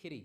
آخری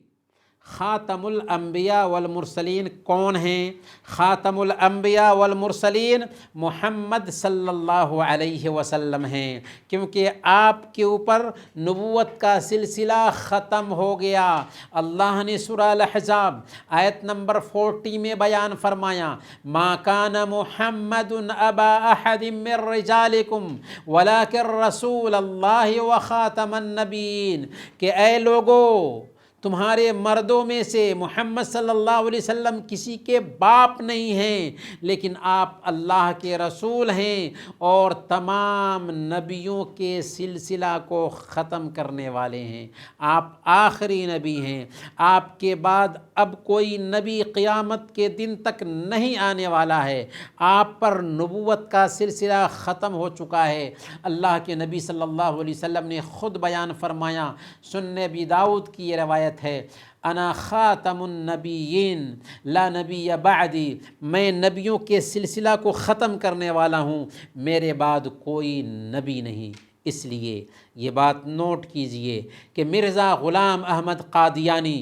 خاتم الانبیاء والمرسلین کون ہیں؟ خاتم الانبیاء والمرسلین محمد صلی اللہ علیہ وسلم ہیں، کیونکہ آپ کے اوپر نبوت کا سلسلہ ختم ہو گیا۔ اللہ نے سورہ الاحزاب آیت نمبر 40 میں بیان فرمایا، ما کان محمد ابا احد من رجالکم ولکن رسول اللہ وخاتم النبیین، کہ اے لوگو تمہارے مردوں میں سے محمد صلی اللہ علیہ وسلم کسی کے باپ نہیں ہیں، لیکن آپ اللہ کے رسول ہیں اور تمام نبیوں کے سلسلہ کو ختم کرنے والے ہیں۔ آپ آخری نبی ہیں، آپ کے بعد اب کوئی نبی قیامت کے دن تک نہیں آنے والا ہے۔ آپ پر نبوت کا سلسلہ ختم ہو چکا ہے۔ اللہ کے نبی صلی اللہ علیہ وسلم نے خود بیان فرمایا، سنن ابی داؤد کی یہ روایت ہے، انا خاتم النبیین لا نبی بعدی، میں نبیوں کے سلسلہ کو ختم کرنے والا ہوں، میرے بعد کوئی نبی نہیں۔ اس لیے یہ بات نوٹ کیجئے کہ مرزا غلام احمد قادیانی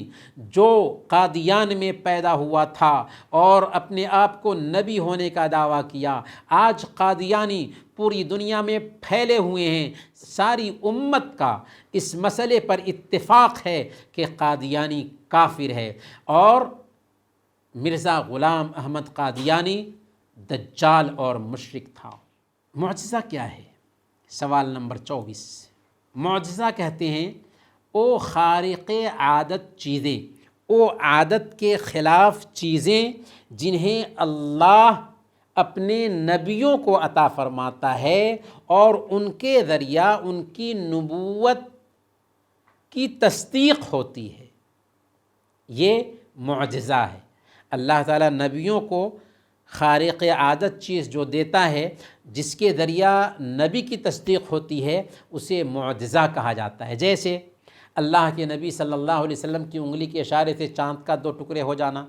جو قادیان میں پیدا ہوا تھا اور اپنے آپ کو نبی ہونے کا دعویٰ کیا، آج قادیانی پوری دنیا میں پھیلے ہوئے ہیں۔ ساری امت کا اس مسئلے پر اتفاق ہے کہ قادیانی کافر ہے، اور مرزا غلام احمد قادیانی دجال اور مشرک تھا۔ معجزہ کیا ہے؟ سوال نمبر 24۔ معجزہ کہتے ہیں او خارق عادت چیزیں، او عادت کے خلاف چیزیں جنہیں اللہ اپنے نبیوں کو عطا فرماتا ہے اور ان کے ذریعہ ان کی نبوت کی تصدیق ہوتی ہے، یہ معجزہ ہے۔ اللہ تعالیٰ نبیوں کو خارق عادت چیز جو دیتا ہے، جس کے ذریعہ نبی کی تصدیق ہوتی ہے، اسے معجزہ کہا جاتا ہے۔ جیسے اللہ کے نبی صلی اللہ علیہ وسلم کی انگلی کے اشارے سے چاند کا 2 ٹکڑے ہو جانا،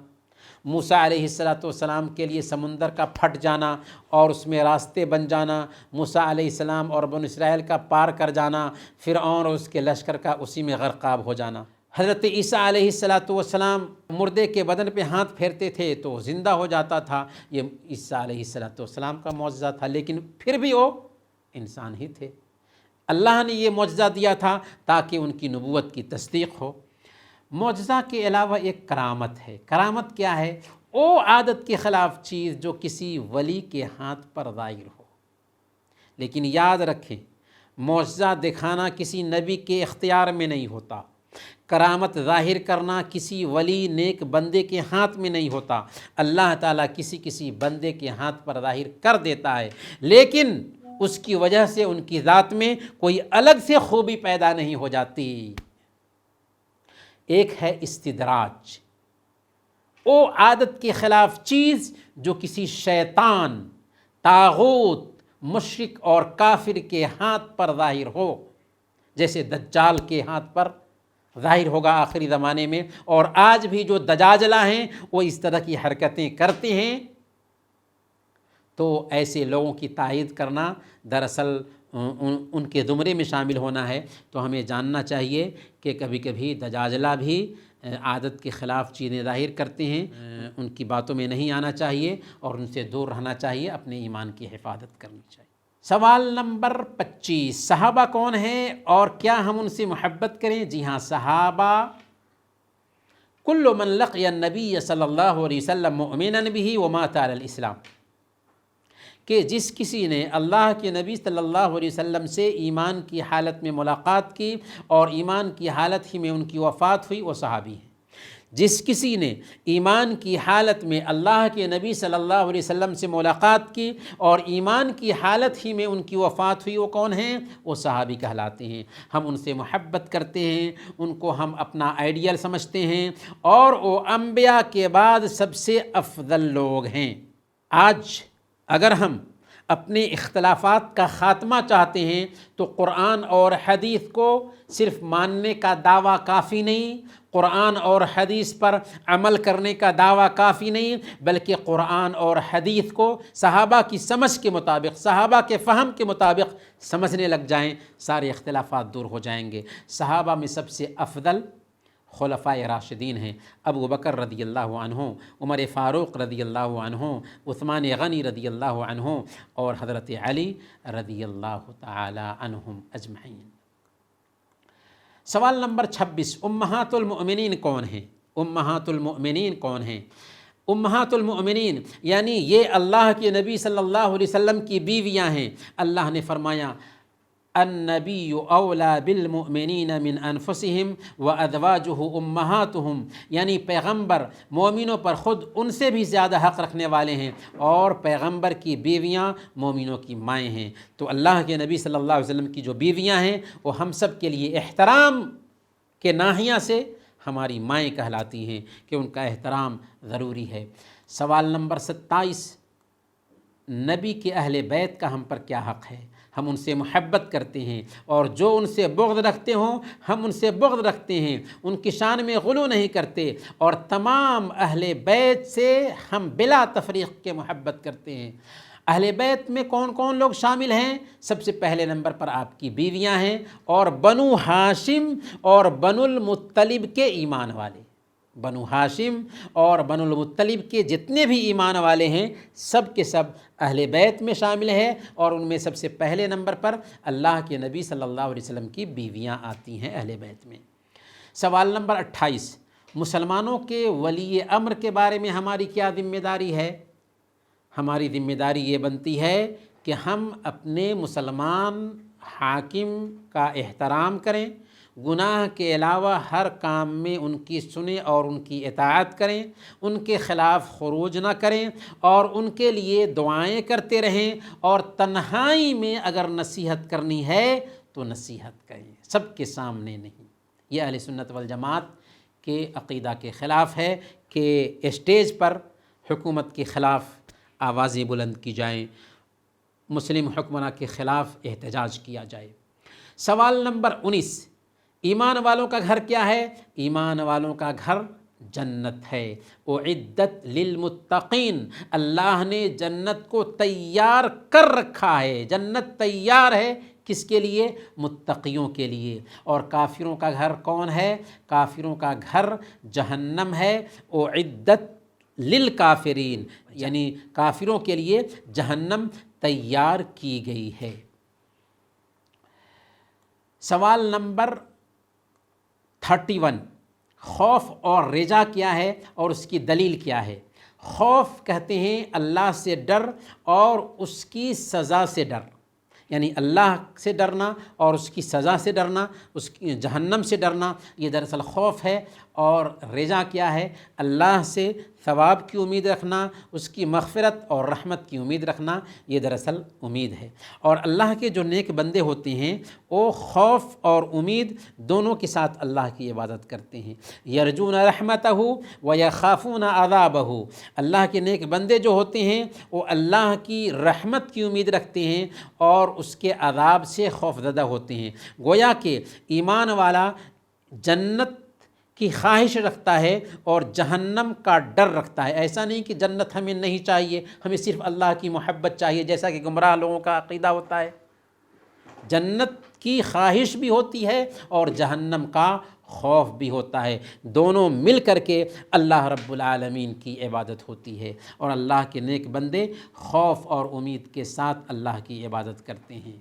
موسیٰ علیہ السلام کے لیے سمندر کا پھٹ جانا اور اس میں راستے بن جانا، موسیٰ علیہ السلام اور بنو اسرائیل کا پار کر جانا، فرعون اور اس کے لشکر کا اسی میں غرقاب ہو جانا۔ حضرت عیسیٰ علیہ السلام مردے کے بدن پہ ہاتھ پھیرتے تھے تو زندہ ہو جاتا تھا، یہ عیسیٰ علیہ السلام کا معجزہ تھا، لیکن پھر بھی وہ انسان ہی تھے۔ اللہ نے یہ معجزہ دیا تھا تاکہ ان کی نبوت کی تصدیق ہو۔ معجزہ کے علاوہ ایک کرامت ہے۔ کرامت کیا ہے؟ وہ عادت کے خلاف چیز جو کسی ولی کے ہاتھ پر ظاہر ہو۔ لیکن یاد رکھیں، معجزہ دکھانا کسی نبی کے اختیار میں نہیں ہوتا، کرامت ظاہر کرنا کسی ولی نیک بندے کے ہاتھ میں نہیں ہوتا۔ اللہ تعالیٰ کسی بندے کے ہاتھ پر ظاہر کر دیتا ہے، لیکن اس کی وجہ سے ان کی ذات میں کوئی الگ سے خوبی پیدا نہیں ہو جاتی۔ ایک ہے استدراج، وہ عادت کے خلاف چیز جو کسی شیطان، طاغوت، مشرک اور کافر کے ہاتھ پر ظاہر ہو، جیسے دجال کے ہاتھ پر ظاہر ہوگا آخری زمانے میں، اور آج بھی جو دجاجلہ ہیں وہ اس طرح کی حرکتیں کرتے ہیں۔ تو ایسے لوگوں کی تائید کرنا دراصل ان کے زمرے میں شامل ہونا ہے۔ تو ہمیں جاننا چاہیے کہ کبھی کبھی دجاجلہ بھی عادت کے خلاف چیزیں ظاہر کرتے ہیں، ان کی باتوں میں نہیں آنا چاہیے اور ان سے دور رہنا چاہیے، اپنے ایمان کی حفاظت کرنی چاہیے۔ سوال نمبر 25، صحابہ کون ہیں اور کیا ہم ان سے محبت کریں؟ جی ہاں، صحابہ کل من لقی النبی صلی اللہ علیہ وسلم مؤمنا بہ ومات علی الاسلام، کہ جس کسی نے اللہ کے نبی صلی اللہ علیہ وسلم سے ایمان کی حالت میں ملاقات کی اور ایمان کی حالت ہی میں ان کی وفات ہوئی، وہ صحابی ہے۔ جس کسی نے ایمان کی حالت میں اللہ کے نبی صلی اللہ علیہ وسلم سے ملاقات کی اور ایمان کی حالت ہی میں ان کی وفات ہوئی، وہ کون ہیں؟ وہ صحابی کہلاتے ہیں۔ ہم ان سے محبت کرتے ہیں، ان کو ہم اپنا آئیڈیل سمجھتے ہیں، اور وہ انبیاء کے بعد سب سے افضل لوگ ہیں۔ آج اگر ہم اپنے اختلافات کا خاتمہ چاہتے ہیں تو قرآن اور حدیث کو صرف ماننے کا دعویٰ کافی نہیں، قرآن اور حدیث پر عمل کرنے کا دعویٰ کافی نہیں، بلکہ قرآن اور حدیث کو صحابہ کی سمجھ کے مطابق، صحابہ کے فہم کے مطابق سمجھنے لگ جائیں، سارے اختلافات دور ہو جائیں گے۔ صحابہ میں سب سے افضل خلفائے راشدین ہیں، ابو بکر رضی اللہ عنہ، عمر فاروق رضی اللہ عنہ، عثمان غنی رضی اللہ عنہ، اور حضرت علی رضی اللہ تعالی عنہم اجمعین۔ سوال نمبر 26، امہات المؤمنین کون ہیں؟ امہات المؤمنین کون ہیں؟ امہات المؤمنین یعنی یہ اللہ کے نبی صلی اللہ علیہ وسلم کی بیویاں ہیں۔ اللہ نے فرمایا النبی اولا بالمؤمنین من انفسہم وازواجہ امہاتہم، یعنی پیغمبر مومنوں پر خود ان سے بھی زیادہ حق رکھنے والے ہیں، اور پیغمبر کی بیویاں مومنوں کی مائیں ہیں۔ تو اللہ کے نبی صلی اللہ علیہ وسلم کی جو بیویاں ہیں وہ ہم سب کے لیے احترام کے ناحیہ سے ہماری مائیں کہلاتی ہیں کہ ان کا احترام ضروری ہے۔ سوال نمبر 27، نبی کے اہل بیت کا ہم پر کیا حق ہے؟ ہم ان سے محبت کرتے ہیں، اور جو ان سے بغض رکھتے ہوں ہم ان سے بغض رکھتے ہیں، ان کی شان میں غلو نہیں کرتے، اور تمام اہل بیت سے ہم بلا تفریق کے محبت کرتے ہیں۔ اہل بیت میں کون کون لوگ شامل ہیں؟ سب سے پہلے نمبر پر آپ کی بیویاں ہیں، اور بنو ہاشم اور بنو المطلب کے ایمان والے، بنو ہاشم اور بنو المطلب کے جتنے بھی ایمان والے ہیں سب کے سب اہل بیت میں شامل ہیں، اور ان میں سب سے پہلے نمبر پر اللہ کے نبی صلی اللہ علیہ وسلم کی بیویاں آتی ہیں اہل بیت میں۔ سوال نمبر 28، مسلمانوں کے ولی امر کے بارے میں ہماری کیا ذمہ داری ہے؟ ہماری ذمہ داری یہ بنتی ہے کہ ہم اپنے مسلمان حاکم کا احترام کریں، گناہ کے علاوہ ہر کام میں ان کی سنیں اور ان کی اطاعت کریں، ان کے خلاف خروج نہ کریں، اور ان کے لیے دعائیں کرتے رہیں، اور تنہائی میں اگر نصیحت کرنی ہے تو نصیحت کریں، سب کے سامنے نہیں۔ یہ اہل سنت والجماعت کے عقیدہ کے خلاف ہے کہ اسٹیج پر حکومت کے خلاف آوازیں بلند کی جائیں، مسلم حکمراں کے خلاف احتجاج کیا جائے۔ سوال نمبر 19، ایمان والوں کا گھر کیا ہے؟ ایمان والوں کا گھر جنت ہے۔ اعدت للمتقین، اللہ نے جنت کو تیار کر رکھا ہے، جنت تیار ہے کس کے لیے؟ متقیوں کے لیے۔ اور کافروں کا گھر کون ہے؟ کافروں کا گھر جہنم ہے۔ اعدت للکافرین، یعنی کافروں کے لیے جہنم تیار کی گئی ہے۔ سوال نمبر 31، خوف اور رجا کیا ہے اور اس کی دلیل کیا ہے؟ خوف کہتے ہیں اللہ سے ڈر اور اس کی سزا سے ڈر، یعنی اللہ سے ڈرنا اور اس کی سزا سے ڈرنا، اس کی جہنم سے ڈرنا، یہ دراصل خوف ہے۔ اور رجا کیا ہے؟ اللہ سے ثواب کی امید رکھنا، اس کی مغفرت اور رحمت کی امید رکھنا، یہ دراصل امید ہے۔ اور اللہ کے جو نیک بندے ہوتے ہیں وہ خوف اور امید دونوں کے ساتھ اللہ کی عبادت کرتے ہیں۔ یرجون رحمتہ ویخافون عذابہ، اللہ کے نیک بندے جو ہوتے ہیں وہ اللہ کی رحمت کی امید رکھتے ہیں اور اس کے عذاب سے خوف زدہ ہوتے ہیں۔ گویا کہ ایمان والا جنت کی خواہش رکھتا ہے اور جہنم کا ڈر رکھتا ہے۔ ایسا نہیں کہ جنت ہمیں نہیں چاہیے، ہمیں صرف اللہ کی محبت چاہیے، جیسا کہ گمراہ لوگوں کا عقیدہ ہوتا ہے۔ جنت کی خواہش بھی ہوتی ہے اور جہنم کا خوف بھی ہوتا ہے، دونوں مل کر کے اللہ رب العالمین کی عبادت ہوتی ہے، اور اللہ کے نیک بندے خوف اور امید کے ساتھ اللہ کی عبادت کرتے ہیں۔